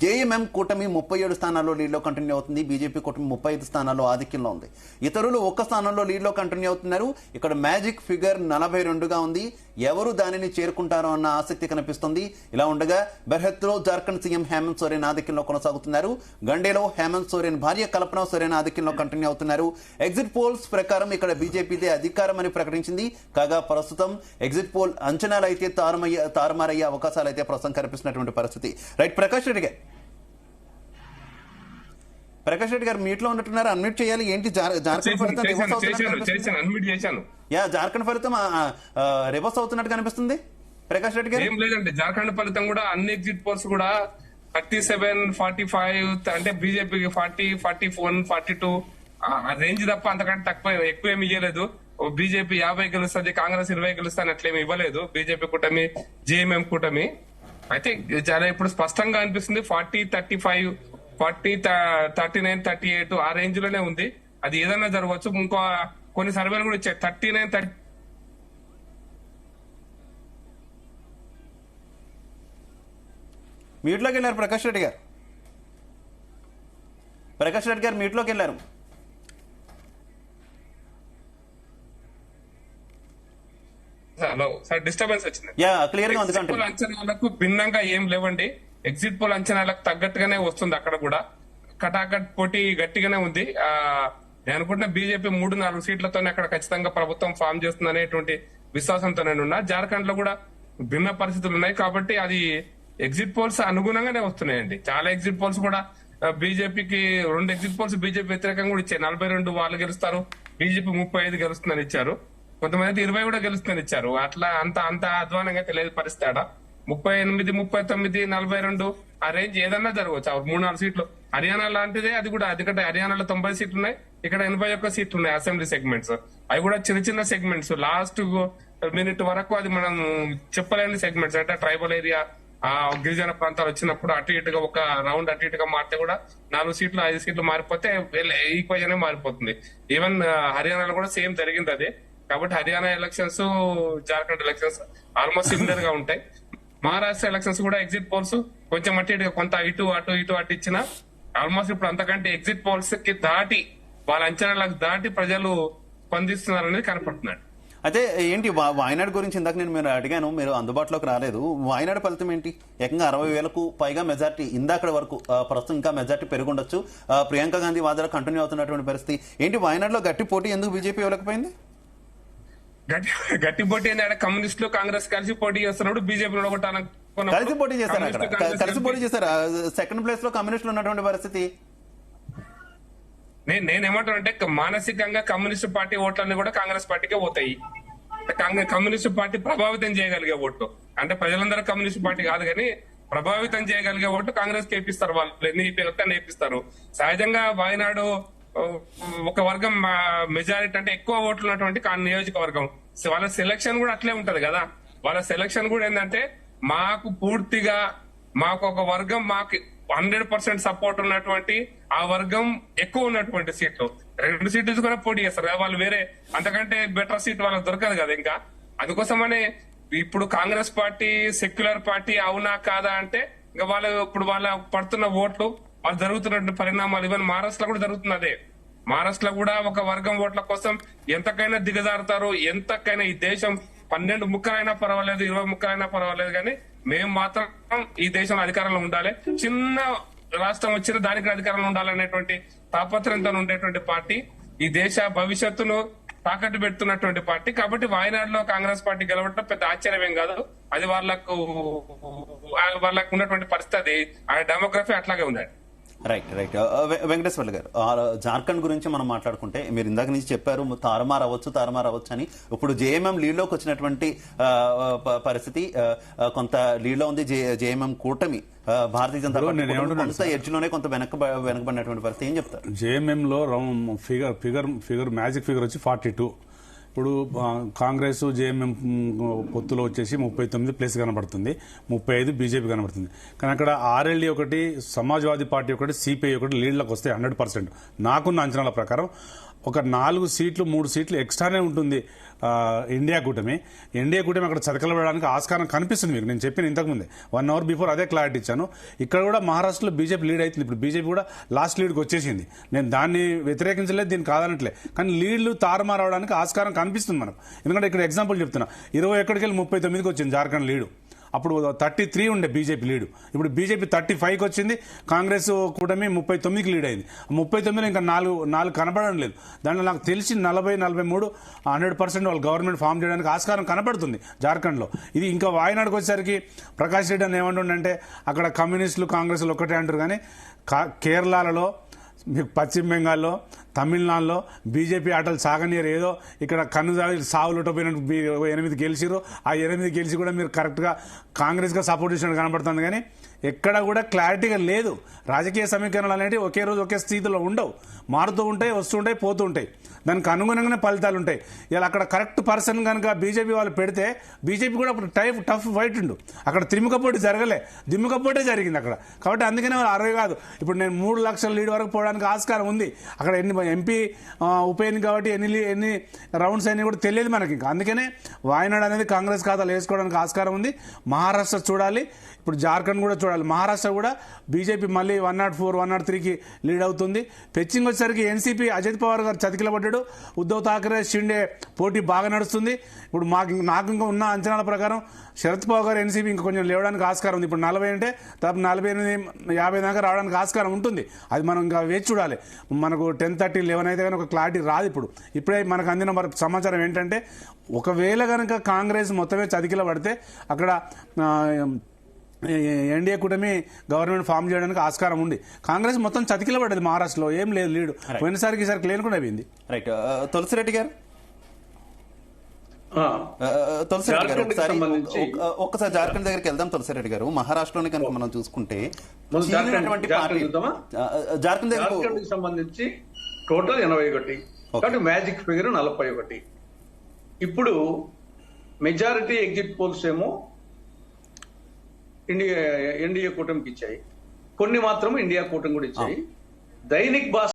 JMM కూటమి 37 స్థానాల్లో లీడ్లో continue అవుతుంది. బీజేపీ కూటమి 35 స్థానాల్లో ఆధిక్యంలో ఉంది. ఇతరులు ఒక్క స్థానంలో లీడ్లో కంటిన్యూ అవుతున్నారు. ఇక్కడ మ్యాజిక్ ఫిగర్ 42గా ఉంది. ఎవరు దానిని చేరుకుంటారో అన్న ఆసక్తి కనిపిస్తుంది. ఇలా ఉండగా బెర్హెత్లో జార్ఖండ్ సీఎం హేమంత్ సోరెన్ ఆధిక్యంలో కొనసాగుతున్నారు. గండేలో హేమంత్ సోరెన్ భార్య కల్పన సోరెన్ ఆధిక్యంలో కంటిన్యూ అవుతున్నారు. ఎగ్జిట్ పోల్స్ ప్రకారం ఇక్కడ బీజేపీదే అధికారం అని ప్రకటించింది. కాగా ప్రస్తుతం ఎగ్జిట్ పోల్ అంచనాలు అయితే తారుమారయ్యే అవకాశాలు అయితే ప్రస్తుతం కనిపిస్తున్నటువంటి పరిస్థితి. రైట్, ప్రకాష్ రెడ్డి గారు మీట్లో ఉన్నట్టున్నారు, అన్మ్యూట్ చేయాలి. ఏంటి జార్ఖండ్ ఫలితం రివర్స్ అవుతున్నట్టు కనిపిస్తుంది ప్రకాష్ రెడ్డి గారు? ఏం లేదండి, జార్ఖండ్ ఫలితం కూడా అన్ని ఎగ్జిట్ పోల్స్ కూడా 37-45 అంటే బీజేపీకి 40-41 42 రేంజ్ తప్ప అంతకంటే ఎక్కువ ఏమి ఇవ్వలేదు. బీజేపీ 50 గెలుస్తుంది, కాంగ్రెస్ 20 గెలుస్తుంది అట్లేమి ఇవ్వలేదు బీజేపీ కూటమి, జేఎంఎం కూటమి. అయితే చాలా ఇప్పుడు స్పష్టంగా అనిపిస్తుంది 40-35, 40-39-38 ఆ రేంజ్ లోనే ఉంది. అది ఏదైనా జరగవచ్చు. ఇంకో కొన్ని సర్వేలు కూడా ఇచ్చాయి 39-30. మీట్లోకి వెళ్ళారు ప్రకాష్ రెడ్డి గారు మీట్లోకి వెళ్ళారు. డిస్టర్బెన్స్ వచ్చింది. అంచనాలకు భిన్నంగా ఏం లేవండి. ఎగ్జిట్ పోల్ అంచనాలకు తగ్గట్టుగానే వస్తుంది. అక్కడ కూడా కటాకట్ పోటీ గట్టిగానే ఉంది. నేను అనుకుంటున్నా బీజేపీ 3-4 సీట్లతోనే అక్కడ ఖచ్చితంగా ప్రభుత్వం ఫామ్ చేస్తుంది అనేటువంటి విశ్వాసంతో నేనున్నా. జార్ఖండ్ లో కూడా భిన్న పరిస్థితులు ఉన్నాయి కాబట్టి అది ఎగ్జిట్ పోల్స్ అనుగుణంగానే వస్తున్నాయండి. చాలా ఎగ్జిట్ పోల్స్ కూడా బీజేపీకి 2 ఎగ్జిట్ పోల్స్ బీజేపీ వ్యతిరేకంగా కూడా ఇచ్చాయి. 42 వాళ్ళు గెలుస్తారు, బీజేపీ 35 గెలుస్తుందని ఇచ్చారు. కొంతమంది 20 కూడా గెలుస్తుందని ఇచ్చారు. అట్లా అంత అధ్వానంగా తెలియదు పరిస్థితి. 38, 39, 42 ఆ రేంజ్ ఏదన్నా జరగవచ్చు. 3-4 సీట్లు హర్యానా లాంటిదే అది కూడా. ఎందుకంటే హర్యానాలో 90 సీట్లు ఉన్నాయి, ఇక్కడ 81 సీట్లు ఉన్నాయి అసెంబ్లీ సెగ్మెంట్స్. అవి కూడా చిన్న సెగ్మెంట్స్. లాస్ట్ మినిట్ వరకు అది మనం చెప్పలేని సెగ్మెంట్స్. అంటే ట్రైబల్ ఏరియా, గిరిజన ప్రాంతాలు వచ్చినప్పుడు అటు ఇటుగా ఒక రౌండ్ అటు ఇటుగా మారితే కూడా 4 సీట్లు 5 సీట్లు మారిపోతే ఈక్వైజన్ మారిపోతుంది. ఈవెన్ హర్యానాలో కూడా సేమ్ జరిగింది అదే. కాబట్టి Haryana elections, Jharkhand elections almost similar గా ఉంటాయి. మహారాష్ట్ర ఎలక్షన్స్ కూడా ఎగ్జిట్ పోల్స్ కొంచెం అటు కొంత ఇటు ఇచ్చిన ఆల్మోస్ట్ ఇప్పుడు అంతకంటే ఎగ్జిట్ పోల్స్ కి దాటి వాళ్ళ అంచనాలకు దాటి ప్రజలు స్పందిస్తున్నారనేది కనపడుతున్నాడు. అయితే ఏంటి వాయనాడ్ గురించి ఇందాక నేను మీరు అడిగాను, మీరు అందుబాటులోకి రాలేదు. వాయనాడ్ ఫలితం ఏంటి? ఏకంగా 60,000కు పైగా మెజార్టీ ఇందాక వరకు. ప్రస్తుతం ఇంకా మెజార్టీ పెరుగుండొచ్చు. ప్రియాంక గాంధీ వాదన కంటిన్యూ అవుతున్నటువంటి పరిస్థితి ఏంటి? వాయనాడ్ లో గట్టి పోటీ ఎందుకు బీజేపీ ఇవ్వలేకపోయింది? గట్టి పోటీ ఏంటంటే కమ్యూనిస్టులు కాంగ్రెస్ కలిసి పోటీ చేస్తున్నప్పుడు బీజేపీ కలిసి పోటీ చేశారు. అక్కడ కలిసి పోటీ చేశారు. సెకండ్ ప్లేస్ లో కమ్యూనిస్టులు ఉన్నటువంటి పరిస్థితి. నేనేమంటానంటే మానసికంగా కమ్యూనిస్టు పార్టీ ఓట్లన్నీ కూడా కాంగ్రెస్ పార్టీకే పోతాయి. కమ్యూనిస్టు పార్టీ ప్రభావితం చేయగలిగే ఓట్లు అంటే ప్రజలందరూ కమ్యూనిస్టు పార్టీ కాదు కానీ ప్రభావితం చేయగలిగే ఓట్లు కాంగ్రెస్ కి వేపిస్తారు. వాళ్ళు ఎన్ని వేపిస్తారు. సహజంగా వాయనాడు ఒక వర్గం మెజారిటీ అంటే ఎక్కువ ఓట్లు ఉన్నటువంటి నియోజకవర్గం. వాళ్ళ సెలక్షన్ కూడా అట్లే ఉంటది కదా. వాళ్ళ సెలక్షన్ కూడా ఏంటంటే మాకు పూర్తిగా ఒక వర్గం మాకు 100% సపోర్ట్ ఉన్నటువంటి ఆ వర్గం ఎక్కువ ఉన్నటువంటి సీట్లు 2 సీట్లు తీసుకుని పోటీ చేస్తారు. వాళ్ళు వేరే అంతకంటే బెటర్ సీట్ వాళ్ళకి దొరకదు కదా. ఇంకా అందుకోసమనే ఇప్పుడు కాంగ్రెస్ పార్టీ సెక్యులర్ పార్టీ అవునా కాదా అంటే ఇంకా ఇప్పుడు వాళ్ళ పడుతున్న ఓట్లు వాళ్ళు జరుగుతున్న పరిణామాలు ఈవెన్ మహారాష్ట్రలో కూడా జరుగుతుంది అదే. మహారాష్ట్రలో కూడా ఒక వర్గం ఓట్ల కోసం ఎంతకైనా దిగజారుతారు. ఎంతకైనా ఈ దేశం 12 ముక్కలైనా పర్వాలేదు, 20 ముక్కలైనా పర్వాలేదు కానీ మేము మాత్రం ఈ దేశంలో అధికారంలో ఉండాలి, చిన్న రాష్ట్రం వచ్చిన దానికి అధికారంలో ఉండాలనేటువంటి తాపత్రయంతో ఉండేటువంటి పార్టీ, ఈ దేశ భవిష్యత్తును తాకట్టు పెడుతున్నటువంటి పార్టీ. కాబట్టి వాయనాడులో కాంగ్రెస్ పార్టీ గెలవడం పెద్ద ఆశ్చర్యమేం కాదు. అది వాళ్ళకు ఉన్నటువంటి పరిస్థితి, ఆ డెమోగ్రఫీ అట్లాగే ఉందండి. రైట్. వెంకటేశ్వర్లు గారు, జార్ఖండ్ గురించి మనం మాట్లాడుకుంటే మీరు ఇందాక నుంచి చెప్పారు తారుమారు అవ్వచ్చు అని. ఇప్పుడు జేఎంఎం లీడ్లోకి వచ్చినటువంటి పరిస్థితి కొంత లీడ్లో ఉంది. జేఎంఎం కూటమి భారతీయ జనతా పార్టీ కొంత ఎడ్జ్లోనే కొంత వెనకబడినటువంటి పరిస్థితి. ఏం చెప్తారు? జేఎంఎం లో ఫిగర్ మ్యాజిక్ ఫిగర్ వచ్చి 42. ఇప్పుడు కాంగ్రెస్ జేఎంఎం పొత్తులో వచ్చేసి 39 ప్లేస్ కనబడుతుంది, 35 బీజేపీ కనబడుతుంది. కానీ అక్కడ ఆర్ఎల్డీ ఒకటి, సమాజ్వాదీ పార్టీ ఒకటి, సిపిఐ ఒకటి లీడ్లకు వస్తే 100%. నాకున్న అంచనాల ప్రకారం ఒక 4 సీట్లు 3 సీట్లు ఎక్స్ట్రానే ఉంటుంది ఇండియా కూటమి అక్కడ చతకలబడడానికి ఆస్కారం కనిపిస్తుంది మీకు. నేను చెప్పిన ఇంతకుముందే 1 అవర్ బిఫోర్ అదే క్లారిటీ ఇచ్చాను. ఇక్కడ కూడా మహారాష్ట్రలో బీజేపీ లీడ్ అవుతుంది. ఇప్పుడు బీజేపీ కూడా లాస్ట్ లీడ్కి వచ్చేసింది. నేను దాన్ని వ్యతిరేకించలేదు, దీన్ని కాదనట్లే. కానీ లీడ్లు తారుమారు అవడానికి ఆస్కారం కనిపిస్తుంది మనకు. ఎందుకంటే ఇక్కడ ఎగ్జాంపుల్ చెప్తున్నా, 21 వెళ్ళి 39కి వచ్చింది జార్ఖండ్ లీడు. అప్పుడు 33 ఉండే బీజేపీ లీడు, ఇప్పుడు బీజేపీ 35కి వచ్చింది. కాంగ్రెస్ కూటమి 39కి లీడ్ అయింది. 39లో ఇంకా నాలుగు కనపడడం లేదు. దాంట్లో నాకు తెలిసి 40-43 100% వాళ్ళు గవర్నమెంట్ ఫామ్ చేయడానికి ఆస్కారం కనపడుతుంది జార్ఖండ్లో. ఇది ఇంకా వాయనాడుకు వచ్చేసరికి ప్రకాష్ రెడ్డి అని ఏమంటుండంటే అక్కడ కమ్యూనిస్టులు కాంగ్రెస్లు ఒక్కటే అంటారు. కానీ కేరళలో, మీకు పశ్చిమ బెంగాల్లో, తమిళనాడులో బీజేపీ ఆటలు సాగనీయరు. ఏదో ఇక్కడ కన్నుదాగి సావులుటపోయినట్టు 8 గెలిచిరు. ఆ 8 గెలిచి కూడా మీరు కరెక్ట్గా కాంగ్రెస్గా సపోర్ట్ చేసినట్టు కనబడుతుంది. కానీ ఎక్కడ కూడా క్లారిటీగా లేదు. రాజకీయ సమీకరణలు అనేవి ఒకే రోజు ఒకే స్థితిలో ఉండవు, మారుతూ ఉంటాయి, వస్తుంటాయి, పోతుంటాయి. దానికి అనుగుణంగానే ఫలితాలు ఉంటాయి. ఇలా అక్కడ కరెక్ట్ పర్సన్ కనుక బీజేపీ వాళ్ళు పెడితే బీజేపీ కూడా అప్పుడు టఫ్ ఫైట్ ఉండు. అక్కడ త్రిముఖపోటీ జరగలే, దిమ్ముకపోటే జరిగింది అక్కడ. కాబట్టి అందుకనే వాళ్ళు 60 కాదు, ఇప్పుడు నేను 3 లక్షల లీడ్ వరకు పోవడానికి ఆస్కారం ఉంది. అక్కడ ఎంపీ ఉప ఎన్నిక కాబట్టి ఎన్ని రౌండ్స్ అయినా కూడా తెలియదు మనకి. ఇంకా అందుకనే వాయనాడు అనేది కాంగ్రెస్ ఖాతాలు వేసుకోవడానికి ఆస్కారం ఉంది. మహారాష్ట్ర చూడాలి, ఇప్పుడు జార్ఖండ్ కూడా చూడాలి. మహారాష్ట్ర కూడా బీజేపీ మళ్ళీ 104, 103కి లీడ్ అవుతుంది. పెచ్చింగ్ వచ్చేసరికి ఎన్సీపీ అజిత్ పవార్ గారు చతికిలబడ్డాడు. ఉద్దవ్ ఠాకరే, షిండే పోటీ బాగా నడుస్తుంది. ఇప్పుడు నాకు ఇంకా ఉన్న అంచనాల ప్రకారం శరద్ పవార్ గారు ఎన్సీపీ ఇంకా కొంచెం లేవడానికి ఆస్కారం ఉంది. ఇప్పుడు 40 అంటే దాదాపు 48-50 దాకా రావడానికి ఆస్కారం ఉంటుంది. అది మనం ఇంకా వేచి చూడాలి. మనకు 10:30, 11 అయితే కానీ ఒక క్లారిటీ రాదు. ఇప్పుడే మనకు అందిన సమాచారం ఏంటంటే ఒకవేళ కనుక కాంగ్రెస్ మొత్తమే చతికిల పడితే అక్కడ ఎన్డీఏ కూటమి గవర్నమెంట్ ఫామ్ చేయడానికి ఆస్కారం ఉంది. కాంగ్రెస్ మొత్తం చతికిల పడ్డది మహారాష్ట్రలో, ఏం లేదు లీడు. పోయినసారికి ఈసారి లేకుండా పోయింది. రైట్, తులసిరెడ్డి గారు ఒక్కసారి జార్ఖండ్ దగ్గరికి వెళ్దాం. తులసిరెడ్డి గారు, మహారాష్ట్రలోని కనుక మనం చూసుకుంటే జార్ఖండ్ సంబంధించి టోటల్ 81, కాబట్టి మ్యాజిక్ ఫిగర్ 41. ఇప్పుడు మెజారిటీ ఎగ్జిట్ పోల్స్ ఏమో ఎన్డీఏ కూటమికి ఇచ్చాయి, కొన్ని మాత్రం ఇండియా కూటమి కూడా ఇచ్చాయి. దైనిక్ భాస్కర్